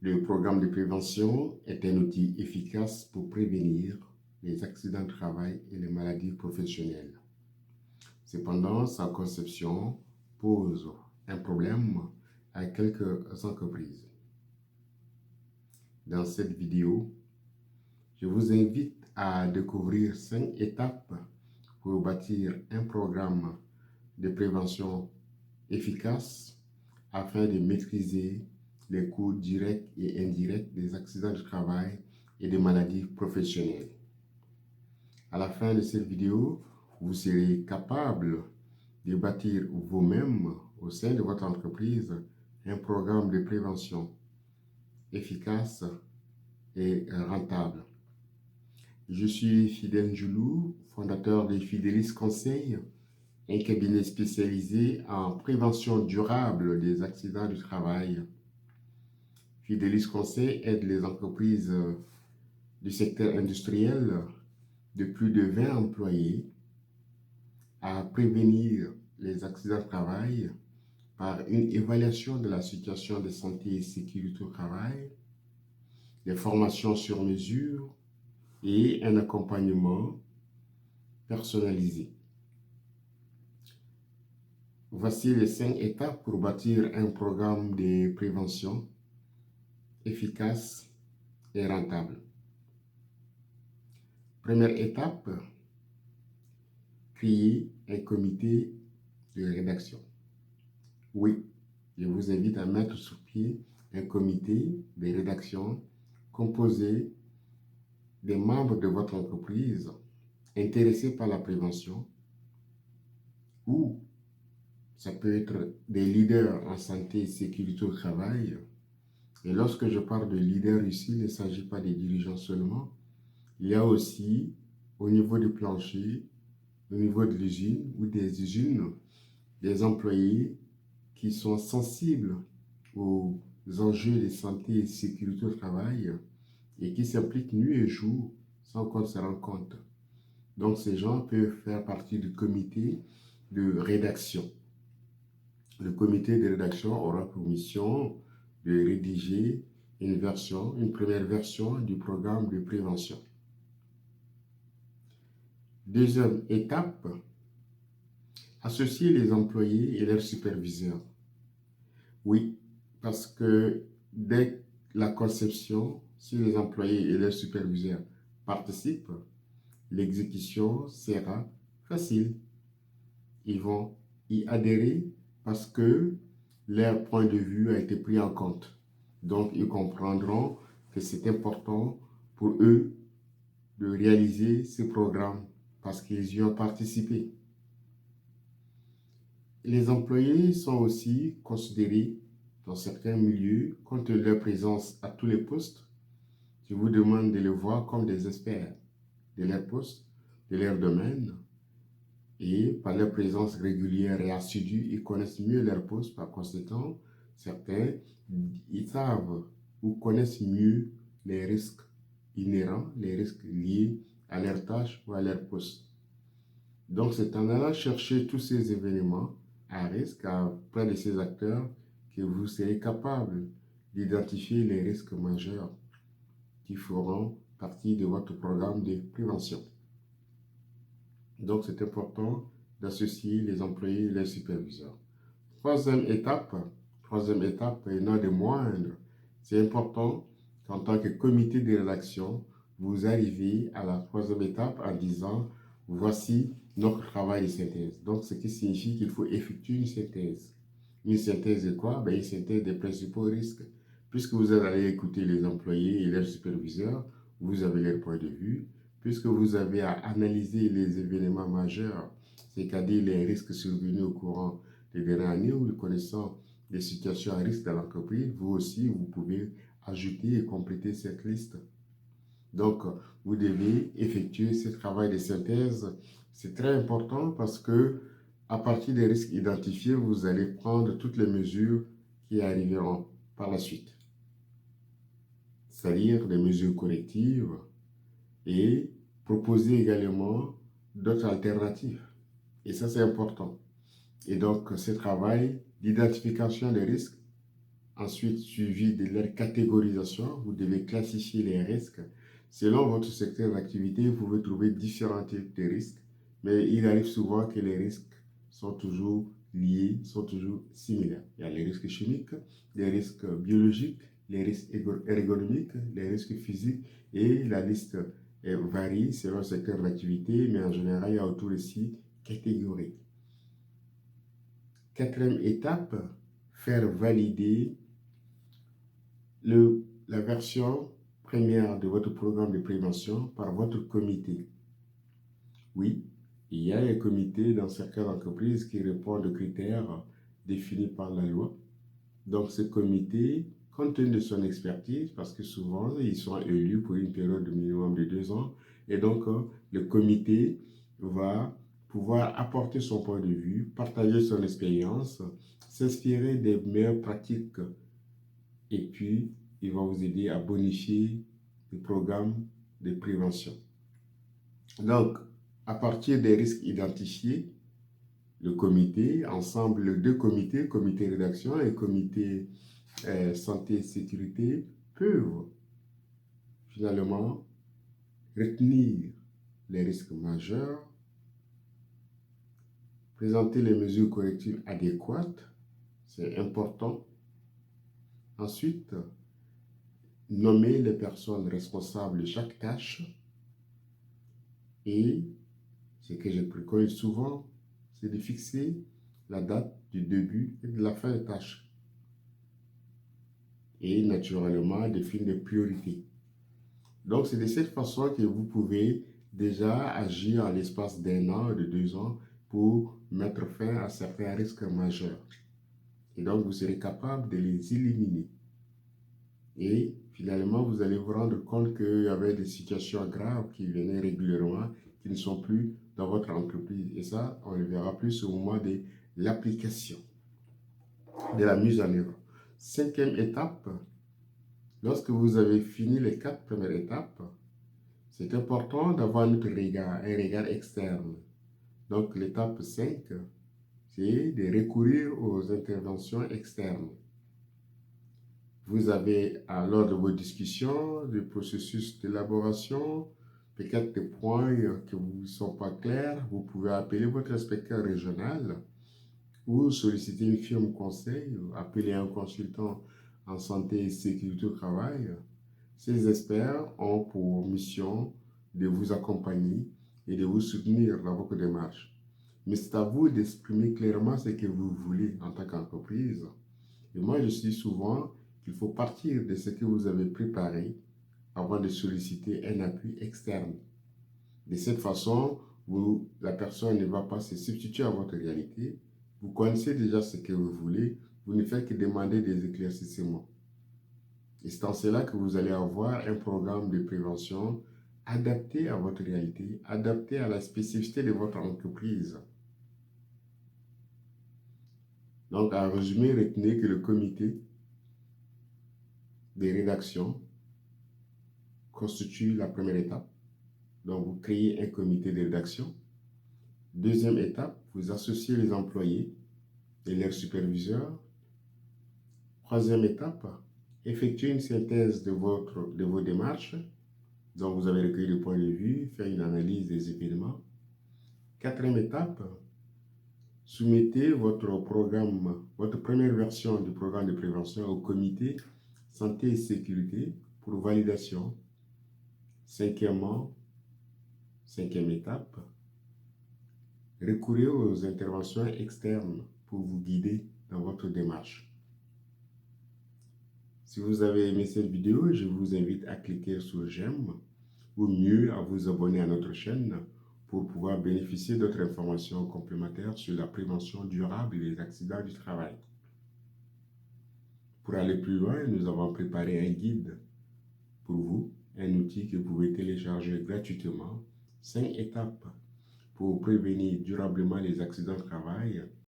Le programme de prévention est un outil efficace pour prévenir les accidents de travail et les maladies professionnelles. Cependant, sa conception pose un problème à quelques entreprises. Dans cette vidéo, je vous invite à découvrir 5 étapes pour bâtir un programme de prévention efficace afin de maîtriser les coûts directs et indirects des accidents de travail et des maladies professionnelles. À la fin de cette vidéo, vous serez capable de bâtir vous-même au sein de votre entreprise un programme de prévention efficace et rentable. Je suis Fidèle Ndjoulou, fondateur de Fidelis Conseil, un cabinet spécialisé en prévention durable des accidents du travail. Fidelis Conseil aide les entreprises du secteur industriel de plus de 20 employés à prévenir les accidents de travail par une évaluation de la situation de santé et sécurité au travail, des formations sur mesure et un accompagnement personnalisé. Voici les 5 étapes pour bâtir un programme de prévention efficace et rentable. Première étape, créer un comité de rédaction. Oui, je vous invite à mettre sur pied un comité de rédaction composé des membres de votre entreprise intéressés par la prévention, ou ça peut être des leaders en santé et sécurité au travail. Et lorsque je parle de leaders ici, il ne s'agit pas des dirigeants seulement. Il y a aussi, au niveau du plancher, au niveau de l'usine ou des usines, des employés qui sont sensibles aux enjeux de santé et de sécurité au travail et qui s'impliquent nuit et jour sans qu'on se rende compte. Donc ces gens peuvent faire partie du comité de rédaction. Le comité de rédaction aura pour mission de rédiger une première version du programme de prévention. Deuxième étape, associer les employés et leurs superviseurs. Oui, parce que dès la conception, si les employés et leurs superviseurs participent, l'exécution sera facile. Ils vont y adhérer parce que leur point de vue a été pris en compte. Donc, ils comprendront que c'est important pour eux de réaliser ce programme parce qu'ils y ont participé. Les employés sont aussi considérés dans certains milieux, compte tenu de leur présence à tous les postes. Je vous demande de les voir comme des experts de leur poste, de leur domaine, et par leur présence régulière et assidue, ils connaissent mieux leur poste. Par conséquent, certains, ils savent ou connaissent mieux les risques inhérents, les risques liés à leur tâche ou à leur poste. Donc, c'est en allant chercher tous ces événements à risque auprès de ces acteurs que vous serez capable d'identifier les risques majeurs qui feront partie de votre programme de prévention. Donc, c'est important d'associer les employés et les superviseurs. Troisième étape et non des moindres, c'est important qu'en tant que comité de rédaction, vous arrivez à la troisième étape en disant « Voici notre travail de synthèse ». Donc, ce qui signifie qu'il faut effectuer une synthèse. Une synthèse de quoi? Une synthèse des principaux risques. Puisque vous allez écouter les employés et leurs superviseurs, vous avez leur point de vue. Puisque vous avez à analyser les événements majeurs, c'est-à-dire les risques survenus au courant des dernières années ou connaissant des situations à risque dans l'entreprise, vous aussi, vous pouvez ajouter et compléter cette liste. Donc, vous devez effectuer ce travail de synthèse. C'est très important parce que, à partir des risques identifiés, vous allez prendre toutes les mesures qui arriveront par la suite. C'est-à-dire des mesures correctives et proposer également d'autres alternatives. Et ça, c'est important. Et donc, ce travail d'identification des risques Ensuite, suivi de leur catégorisation, vous devez classifier les risques. Selon votre secteur d'activité, vous pouvez trouver différents types de risques, mais il arrive souvent que les risques sont toujours liés, sont toujours similaires. Il y a les risques chimiques, les risques biologiques, les risques ergonomiques, les risques physiques, et la liste varie selon le secteur d'activité, mais en général, il y a autour de 6 catégories. Quatrième étape, faire valider la version première de votre programme de prévention par votre comité. Oui, il y a un comité dans certaines entreprises qui répondent aux critères définis par la loi. Donc ce comité, compte tenu de son expertise, parce que souvent ils sont élus pour une période de minimum de 2 ans, et donc le comité va pouvoir apporter son point de vue, partager son expérience, s'inspirer des meilleures pratiques, et puis il va vous aider à bonifier le programme de prévention. Donc, à partir des risques identifiés, le comité, ensemble, les 2 comités, comité rédaction et comité santé et sécurité, peuvent finalement retenir les risques majeurs, présenter les mesures correctives adéquates, c'est important. Ensuite, nommer les personnes responsables de chaque tâche. Et ce que je préconise souvent, c'est de fixer la date du début et de la fin des tâches. Et naturellement, définir des priorités. Donc, c'est de cette façon que vous pouvez déjà agir en l'espace d'1 an ou de 2 ans pour mettre fin à certains risques majeurs. Et donc, vous serez capable de les éliminer. Et finalement, vous allez vous rendre compte qu'il y avait des situations graves qui venaient régulièrement, qui ne sont plus dans votre entreprise. Et ça, on le verra plus au moment de l'application, de la mise en œuvre. 5e étape, lorsque vous avez fini les 4 premières étapes, c'est important d'avoir un regard externe. Donc l'étape 5, c'est de recourir aux interventions externes. Vous avez, lors de vos discussions, du processus d'élaboration, peut-être des points qui ne vous sont pas clairs, vous pouvez appeler votre inspecteur régional ou solliciter une firme conseil, ou appeler un consultant en santé et sécurité au travail. Ces experts ont pour mission de vous accompagner et de vous soutenir dans votre démarche. Mais c'est à vous d'exprimer clairement ce que vous voulez en tant qu'entreprise. Et moi, je dis souvent qu'il faut partir de ce que vous avez préparé avant de solliciter un appui externe. De cette façon, la personne ne va pas se substituer à votre réalité. Vous connaissez déjà ce que vous voulez, vous ne faites que demander des éclaircissements. Et c'est en cela que vous allez avoir un programme de prévention adapté à votre réalité, adapté à la spécificité de votre entreprise. Donc, en résumé, retenez que le comité de rédaction constitue la première étape. Donc, vous créez un comité de rédaction. Deuxième étape, vous associez les employés et leurs superviseurs. Troisième étape, effectuez une synthèse de vos démarches. Donc, vous avez recueilli le point de vue, fait une analyse des événements. Quatrième étape, soumettez votre programme, votre première version du programme de prévention au comité santé et sécurité pour validation. Cinquième étape, recourez aux interventions externes pour vous guider dans votre démarche. Si vous avez aimé cette vidéo, je vous invite à cliquer sur j'aime ou mieux à vous abonner à notre chaîne pour pouvoir bénéficier d'autres informations complémentaires sur la prévention durable des accidents du travail. Pour aller plus loin, nous avons préparé un guide pour vous, un outil que vous pouvez télécharger gratuitement, 5 étapes pour prévenir durablement les accidents de travail